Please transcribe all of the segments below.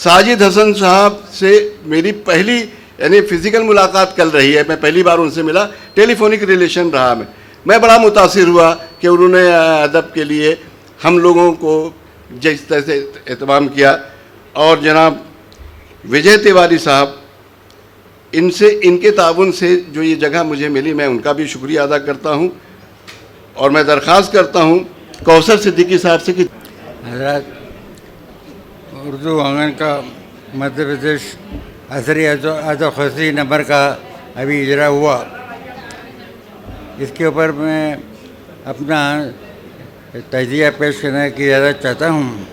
ساجد حسن صاحب سے میری پہلی یعنی فزیکل ملاقات کل رہی ہے. میں پہلی بار ان سے ملا, ٹیلی فونک ریلیشن رہا. میں بڑا متاثر ہوا کہ انہوں نے ادب کے لیے ہم لوگوں کو جس طرح سے اہتمام کیا. اور جناب وجے تیواری صاحب, ان کے تعاون سے جو یہ جگہ مجھے ملی, میں ان کا بھی شکریہ ادا کرتا ہوں. اور میں درخواست کرتا ہوں کوثر صدیقی صاحب سے کہ حضرات, اردو آنگن کا مدھیہ پردیش عصری ادب خصوصی نمبر کا ابھی اجرا ہوا. اس کے اوپر میں اپنا تجزیہ پیش کرنے کی اجازت چاہتا ہوں.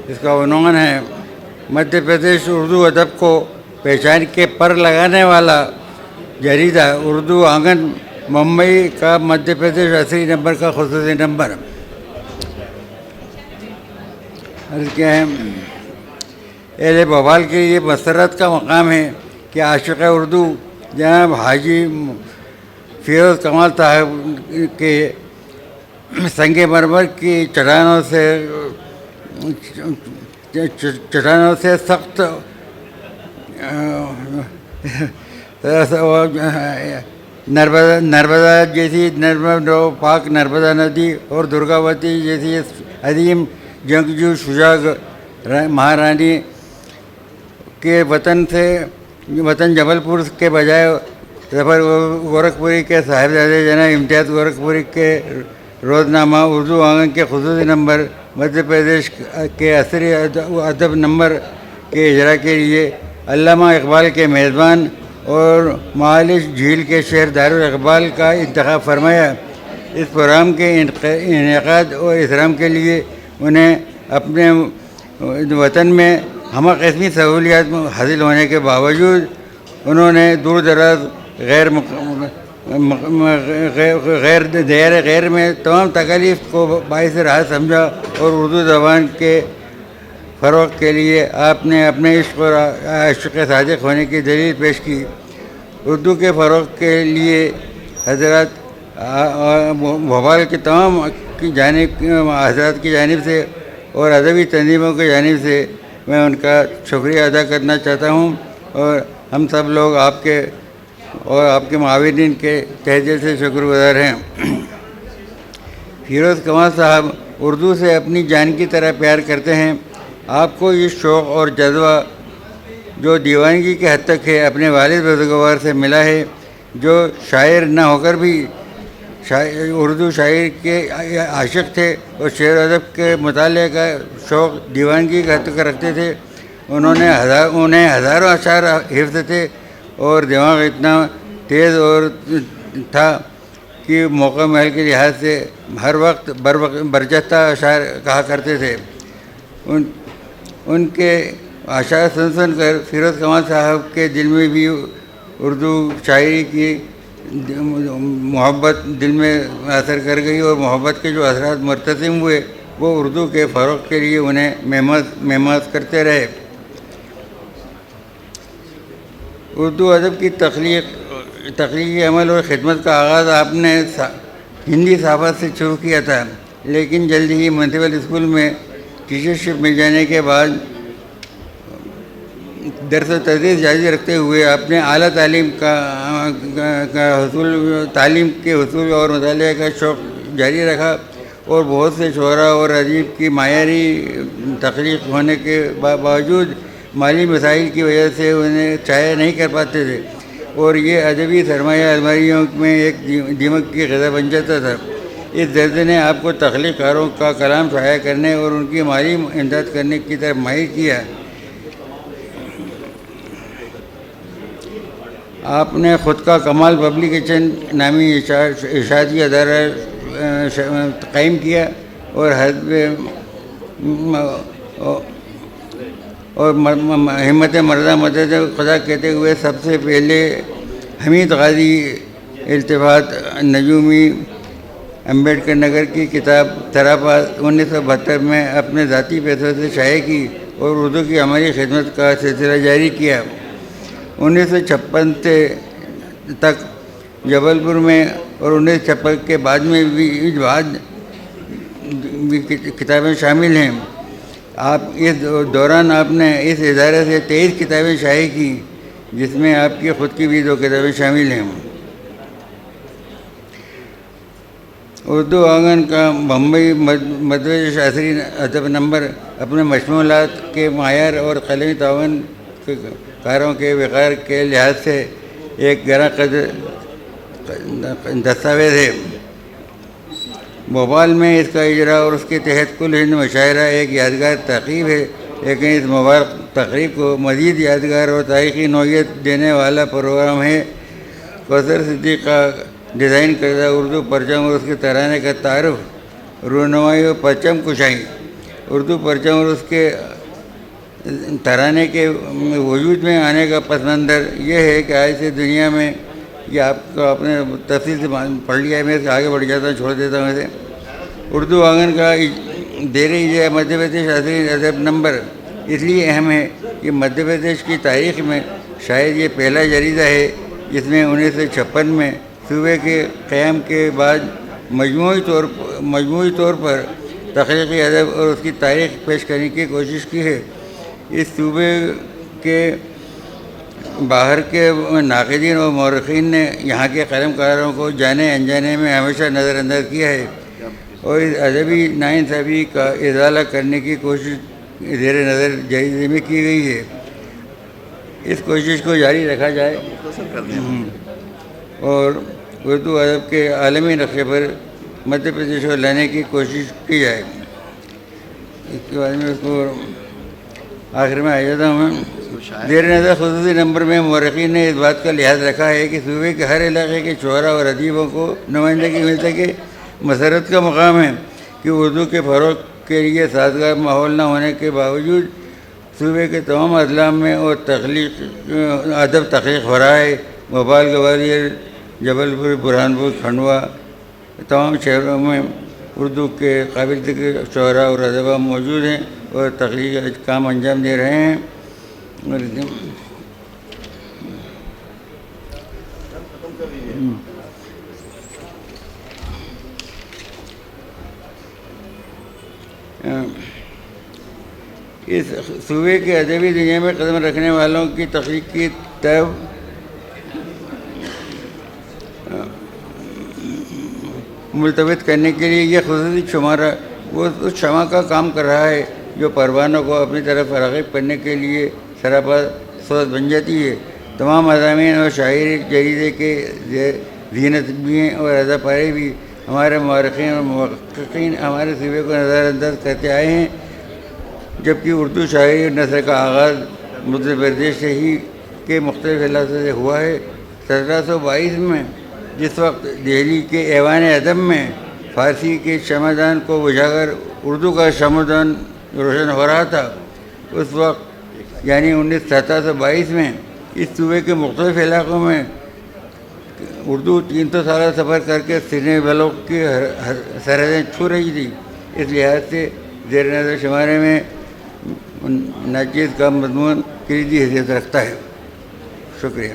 اس کا عنوان ہے مدھیہ پردیش اردو ادب کو پہچان کے پر لگانے والا جریدہ اردو آنگن ممبئی کا مدھیہ پردیش عصری نمبر کا خصوصی نمبر. کیا ہے, اہل بھوپال کے لیے مسرت کا مقام ہے کہ عاشق اردو جناب حاجی فیروز کمال صاحب کے سنگ مرمر کی چٹانوں سے سخت نرمدا جیسی پاک نرمدا ندی اور درگاوتی جیسی عظیم جنگجو شجاع مہارانی کے وطن جبل پور کے بجائے ظفر گورکھپوری کے صاحبزادے جناب امتیاز گورکھپوری کے روزنامہ اردو آنگن کے خصوصی نمبر مدھیہ پردیش کے عصری ادب نمبر کے اجرا کے لیے علامہ اقبال کے میزبان اور معالج جھیل کے شہر دارالاقبال کا انتخاب فرمایا. اس پروگرام کے انعقاد اور احترام کے لیے انہیں اپنے وطن میں ہمہ قسمی سہولیات حاصل ہونے کے باوجود انہوں نے دور دراز غیر میں تمام تکالیف کو باعث راحت سمجھا اور اردو زبان کے فروغ کے لیے آپ نے اپنے عشق اور عشق صادق ہونے کی دلیل پیش کی. اردو کے فروغ کے لیے حضرات بھوپال کے تمام حضرات کی جانب سے اور ادبی تنظیموں کی جانب سے میں ان کا شکریہ ادا کرنا چاہتا ہوں. اور ہم سب لوگ آپ کے اور آپ کے معاونین کے تہہ دل سے شکر گزار ہیں. فیروز کمال صاحب اردو سے اپنی جان کی طرح پیار کرتے ہیں. آپ کو یہ شوق اور جذبہ جو دیوانگی کے حد تک ہے اپنے والد بزرگوار سے ملا ہے, جو شاعر نہ ہو کر بھی اردو شاعر کے عاشق تھے اور شعر و ادب کے مطالعے کا شوق دیوانگی کا حد تک رکھتے تھے. انہیں ہزاروں اشعار حفظ تھے اور دماغ اتنا تیز اور تھا کہ موقع محل کے لحاظ سے ہر وقت برجستہ اشعار کہا کرتے تھے. ان کے اشعار سن کر فیروز کمال صاحب کے دل میں بھی اردو شاعری کی محبت دل میں اثر کر گئی اور محبت کے جو اثرات مرتسم ہوئے وہ اردو کے فروغ کے لیے انہیں مہمات کرتے رہے. اردو ادب کی تخلیقی عمل اور خدمت کا آغاز آپ نے ہندی صحافت سے شروع کیا تھا, لیکن جلد ہی میونسپل اسکول میں ٹیچرشپ مل جانے کے بعد درس و تدریس جاری رکھتے ہوئے آپ نے اعلیٰ تعلیم کے حصول اور مطالعہ کا شوق جاری رکھا اور بہت سے شعراء اور ادیب کی معیاری تخلیق ہونے کے باوجود مالی مسائل کی وجہ سے انہیں شائع نہیں کر پاتے تھے اور یہ ادبی سرمایہ الماریوں میں ایک دیمک کی غذا بن جاتا تھا. اس درد نے آپ کو تخلیق کاروں کا کلام شائع کرنے اور ان کی مالی امداد کرنے کی طرف مائل کیا. آپ نے خود کا کمال پبلیکیشن نامی اشاعتی ادارہ قائم کیا اور ہمت مردہ مدد خدا کہتے ہوئے سب سے پہلے حمید غازی التفات نجومی امبیڈکر نگر کی کتاب سراپا 1972 میں اپنے ذاتی پیسوں سے شائع کی اور اردو کی ہماری خدمت کا سلسلہ جاری کیا. 1956 تک جبل پور میں اور 1956 کے بعد میں بھی کتابیں شامل ہیں. آپ اس دوران آپ نے اس ادارے سے 23 کتابیں شائع کی، جس میں آپ کی خود کی بھی 2 کتابیں شامل ہیں۔ اردو آنگن کا بمبئی مدرسہ شاستری ادب نمبر اپنے مشمولات کے معیار اور قلمی تعاون کاروں کے وقار کے لحاظ سے ایک گراں قدر دستاویز ہے۔ بھوپال میں اس کا اجرا اور اس کے تحت کل ہند مشاعرہ ایک یادگار تقریب ہے، لیکن اس مبارک تقریب کو مزید یادگار اور تاریخی نوعیت دینے والا پروگرام ہے۔ کوثر صدیق کا ڈیزائن کردہ اردو پرچم اور اس کے ترانے کا تعارف، رونمائی و پرچم کشائی۔ اردو پرچم اور اس کے ترانے کے وجود میں آنے کا پس منظر یہ ہے کہ آج سے دنیا میں، یہ آپ کو اپنے تفصیل سے پڑھ لیا ہے، میں اس کے آگے بڑھ جاتا ہوں، چھوڑ دیتا ہوں اسے۔ اردو آنگن کا زیر اجرا مدھیہ پردیش شاستری ادب نمبر اس لیے اہم ہے کہ مدھیہ پردیش کی تاریخ میں شاید یہ پہلا جریدہ ہے جس میں 1956 میں صوبے کے قیام کے بعد مجموعی طور پر تخلیقی ادب اور اس کی تاریخ پیش کرنے کی کوشش کی ہے۔ اس صوبے کے باہر کے ناقدین اور مورخین نے یہاں کے قلم کاروں کو جانے انجانے میں ہمیشہ نظر انداز کیا ہے، اور اس ادبی ناانصافی کا ازالہ کرنے کی کوشش زیر نظر جریدے میں کی گئی ہے۔ اس کوشش کو جاری رکھا جائے اور اردو ادب کے عالمی نقشے پر مدھیہ پردیش کو لانے کی کوشش کی جائے۔ اس کے بعد میں اس کو آخر میں آ جاتا ہوں۔ زیر نظر خصوصی نمبر میں مورخین نے اس بات کا لحاظ رکھا ہے کہ صوبے کے ہر علاقے کے شعراء اور ادیبوں کو نمائندگی مل سکے۔ مسرت کا مقام ہے کہ اردو کے فروغ کے لیے سازگار ماحول نہ ہونے کے باوجود صوبے کے تمام اضلاع میں اور ادب تخلیق ہو رہا ہے۔ بھوپال، گوالیر، جبل پور، برہان پور، کھنڈوا، تمام شہروں میں اردو کے قابل ذکر شعراء اور ادبا موجود ہیں اور تخلیقی کام انجام دے رہے ہیں۔ اس صوبے کے ادبی دنیا میں قدم رکھنے والوں کی تخلیق کی طرف ملتوت کرنے کے لیے یہ خصوصی شمارہ وہ اس شمع کا کام کر رہا ہے جو پروانوں کو اپنی طرف راغب کرنے کے لیے سراپا صورت بن جاتی ہے۔ تمام مضامین اور شاعری جریدے کے زینت بھی ہیں اور ادب پارے بھی۔ ہمارے مورخین اور محققین ہمارے صوبے کو نظر انداز کرتے آئے ہیں، جبکہ اردو شاعری اور نثر کا آغاز مدھیہ پردیش سے ہی کے مختلف علاقوں سے ہوا ہے۔ 1722 میں جس وقت دہلی کے ایوان ادب میں فارسی کے شمعدان کو بجھا کر اردو کا شمعدان روشن ہو رہا تھا، اس وقت یعنی 1722 میں اس صوبے کے مختلف علاقوں میں اردو 300 سالہ سفر کر کے سینے بلوغ کی سرحدیں چھو رہی تھی۔ اس لحاظ سے زیر نظر شمارے میں ناچیز کا مضمون کلیدی حیثیت رکھتا ہے۔ شکریہ۔